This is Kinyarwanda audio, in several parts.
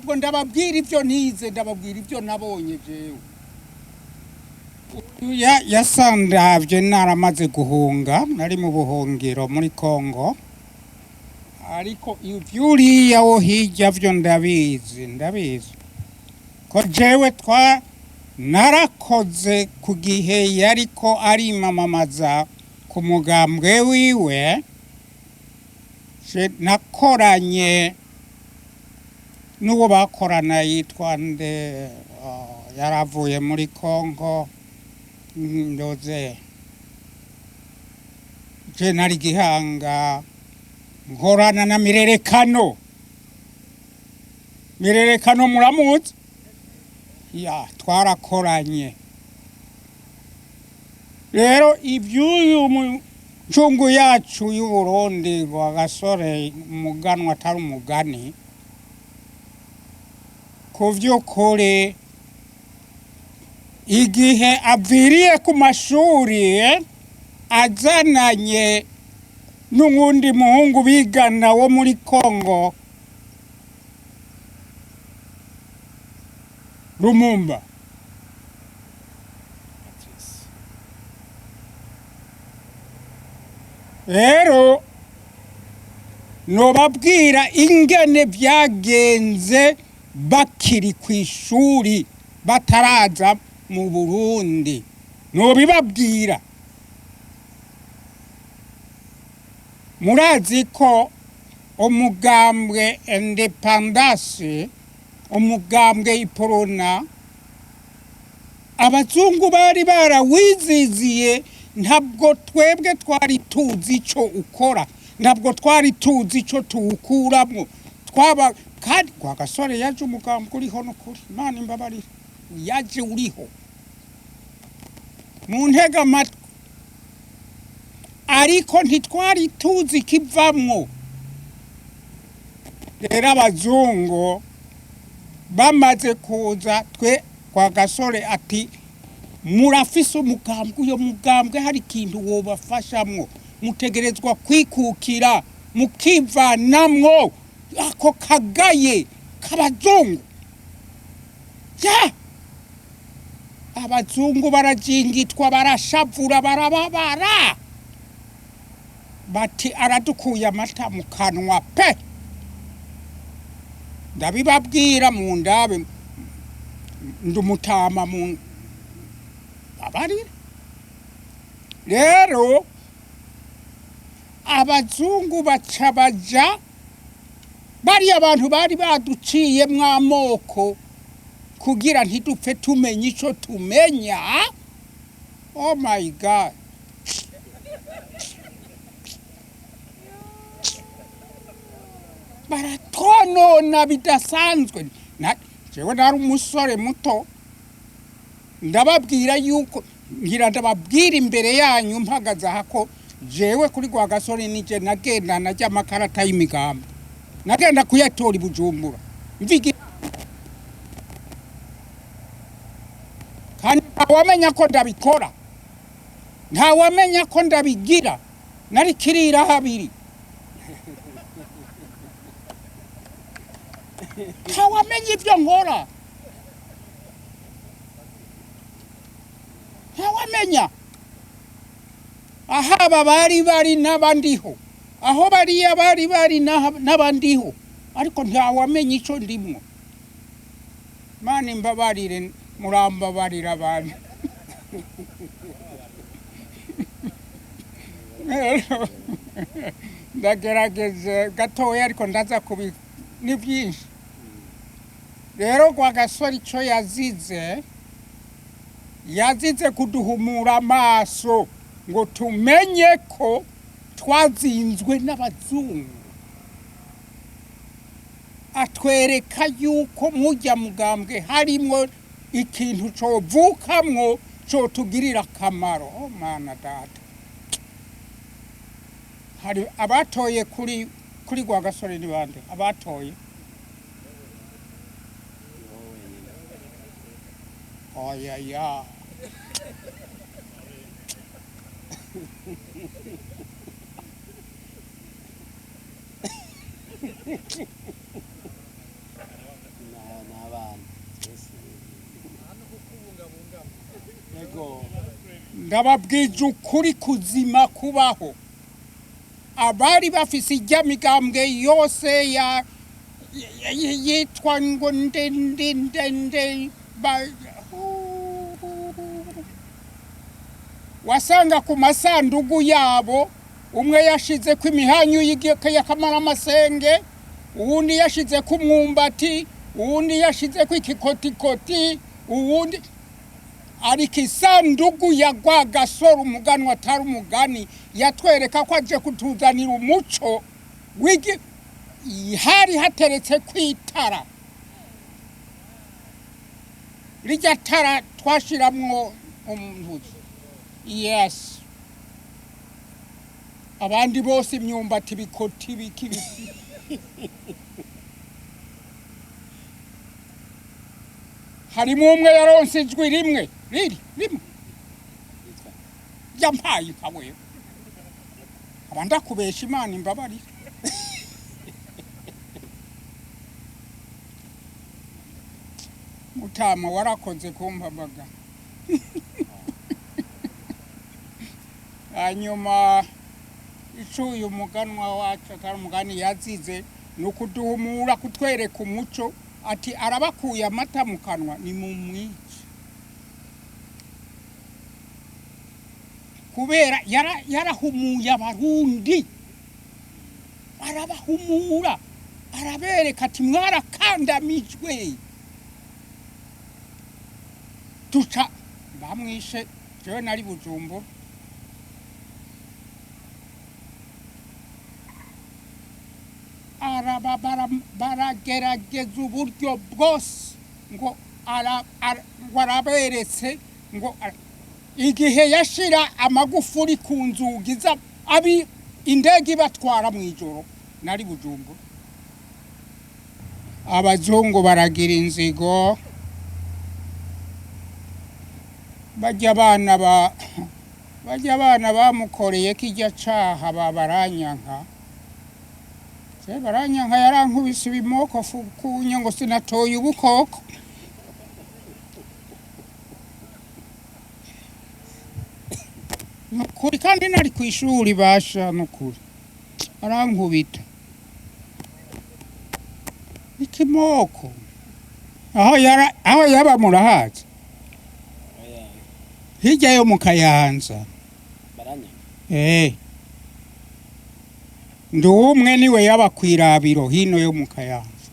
ntabwo ndababwira ibyo nize ndababwira ibyo nabonye jewe yasandavye naramaze guhunga nari mu buhungiro muri Kongo ariko ivyuriya wo hirya vyo ndabizi ko jewe narakoze ku gihe yariko arimamamaza ku mugambwe wiwe nakoranye n'uwo bakorana yitwa nde yaravuye muri Kongo ndoze je nari Gihanga nkorana na mirerekano muramuzi ya twarakoranye rero ibyuyu mucungu yacu y'u Burundi Rwagasore umuganwa atari umugani ku vy'ukuri igihe aviriye ku mashuri azananye n'uwundi muhungu bigana wo muri Kongo Rumumba rero nobabwira ingene vyagenze bakiri kw'ishuri bataraza mu Burundi nobibabwira murazi ko umugambwe independance umugambwe iporona abazungu bari barawiziziye ntabwo twebwe twari tuzi ico ukora ntabwo twari tuzi ico tuwukuramwo kandi Rwagasore yaje umugambwe uriho n'ukuri Imana imbabarira yaje uriho mu ntega amatwi ariko ntitwari tuzi kivamwo rero abazungu bamaze kuza twe Rwagasore ati murafise umugambwe uyo mugambwe hari ikintu wobafashamwo mutegerezwa kwikukira mukivanamwo ako kagaye k'abazungu ya abazungu barajingitwa barashavura barababara bati aradukuye amata mu kanwa pe ndabibabwira mu ndabe ndumutama mu abarira rero abazungu baca baja bari abantu bari baduciye mw'amoko kugira ntidupfe tumenye ico tumenya oh my god baratonona bidasanzwe jewe nari umusore muto ndababwira yuko ngira ndababwira imbere yanyu mpagaze hako jewe kuri Rwagasore nije nagenda najya amakarata y'imigambi nagenda kuyatora i Bujumbura mvigi kandi ntawamenya ko ndabikora ntawamenya ko ndabigira nari kirira habiri ntawamenya ibyo nkora ntawamenya ahaba bari n'abandiho aho bariya bari n'abandiho ariko ntawamenya ico ndimwo Imana imbabarire murambabarira abantu ndagerageze gatoya ariko ndaza kubi ni byinshi rero Rwagasore ico yazize kuduhumura amaso ngo tumenye ko twazinzwe n'abazungu atwereka yuko mujya mugambwe harimwo ikintu covukamwo co tugirira akamaro oh mana data hari abatoye kuri Rwagasore ni bande abatoye oya ya ndababwije ukuri kuzima kubaho abari bafise ijya migambwe yose yitwa ngo ndende wasanga ku masandugu yabo umwe yashize ku imihanyu y'akamara amasenge uwundi yashize ku mwumbati uwundi yashize ku ikikotikoti uwundi ariko isandugu ya Rwagasore umuganwa atari umugani yatwereka ko aje kutuzanira umuco hari hateretse kwitara rijya tara twashiramwo umuntu yes abandi bose imyumbati bikoti bikibisi harimo umwe yaronse ijwi rimwe rimwe yampaye kawe abanda kubesha Imana imbabari mutama warakoze kumpabaga hanyuma icuye umuganwa wacu atari umugani yazize nukuduhumura kutwereka umuco ati arabakuye amata mu kanwa ni mu mwici kubera yarahumuye abarundi arabahumura arabereka ati mwarakandamijwe tuca bamwishe jewe nari Bujumbura baragerageza uburyo bwose ngo araberetse ngo igihe yashira amagufuri ku nzugi abi indege batwara mu ijoro nari Bujumbura abazungu baragira inzigo bajya abana bamukoreye kijya caha babaranyanka baranyanka yarankubise ibimoko fukunye ngo sinatoye ubukoko nukuri kandi nari ku ishuri basha nukuri arankubita ikimoko aho yaba murahazi hirya yo mu Kayanza ndi umwe niwe yaba kwirabiro hino yo mu Kayanza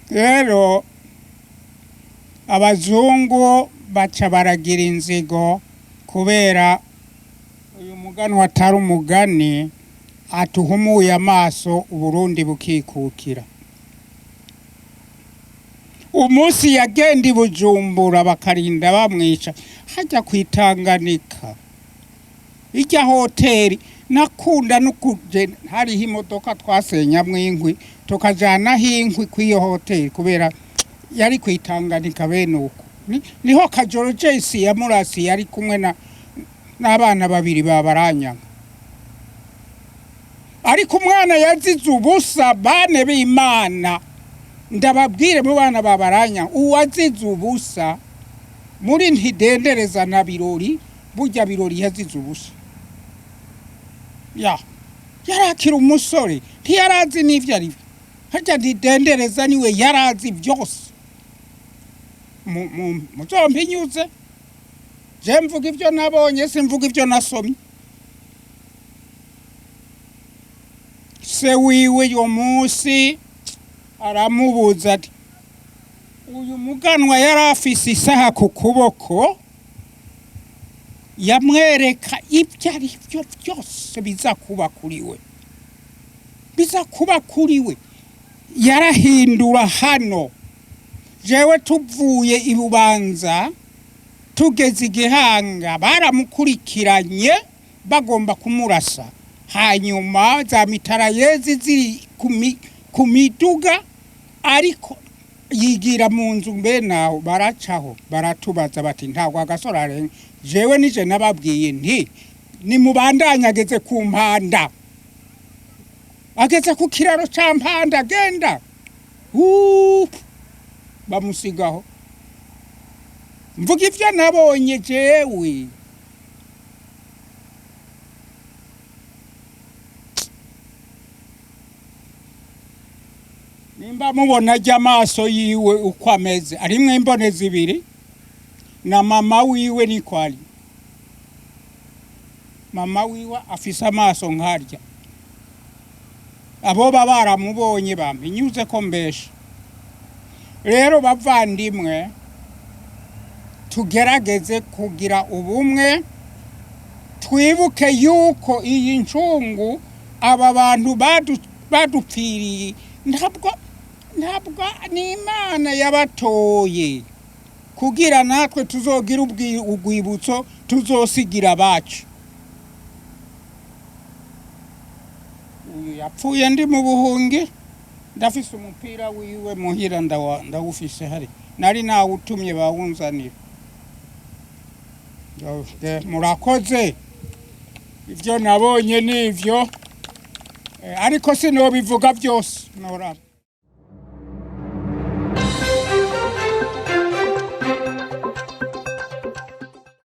rero abazungu baca baragira inzigo kubera uyu muganwa atari umugani atuhumuye amaso Uburundi bukikukira umunsi yagenda Bujumbura bakarinda bamwica hajya kwitanganika ijya hoteli nakunda nukuje hariho imodoka twasenyamwe inkwi tukajana hinkwi kwiyo hoteli kubera yari kwitanganika bene uko niho Kajoro Jesse ya Murasi yari kumwe n'abana babiri babaranyanga ariko umwana yazize ubusa bane b'Imana ndababwire mu bana babaranya uwazize ubusa muri ntidendereza na birori burya birori yazize ubusa yarakira umusore ntiyarazi n'ivyo ari hajya ntidendereza niwe yarazi byose muzombi nyuze je mvuga ivyo nabonye simvuga ivyo nasomye se wiwe yo munsi aramubuza ati uyu muganwa yarafise isaha ku kuboko yamwereka ibyo ari byo byose biza kuba kuri we yarahindura hano jewe tuvuye ibubanza tugeze Igihanga baramukurikiranye bagomba kumurasa hanyuma za mitarayezi ziri ku miduga ariko yigira mu nzu mbe naho baracaho baratubaza bati ntabwo Rwagasore arenga jewe nije nababwiye nti ni mubandanya ageze ku mpanda ageze ku kiraro ca mpanda genda bamusigaho mvuga ivyo nabonye jewe. Nimba mubona ajya amaso yiwe uko ameze, arimwe imbonezi ibiri na mama wiwe niko ari. Mama wiwe afise amaso nkarya. Abo baramubonye bampinyuze ko mbesha. Rero bavandimwe, tugerageze kugira ubumwe, twibuke yuko iyi ncungu aba bantu badupfiriye ntabwo ni Imana yabatoye kugira natwe tuzogira ubwibutso tuzosigira abacu. Yapfuye ndi mu buhungi, ndafise umupira wiwe muhira ndawufise hari, nari nawutumye bawunzanira. Murakoze, ivyo nabonye nivyo, ariko sinobivuga byose.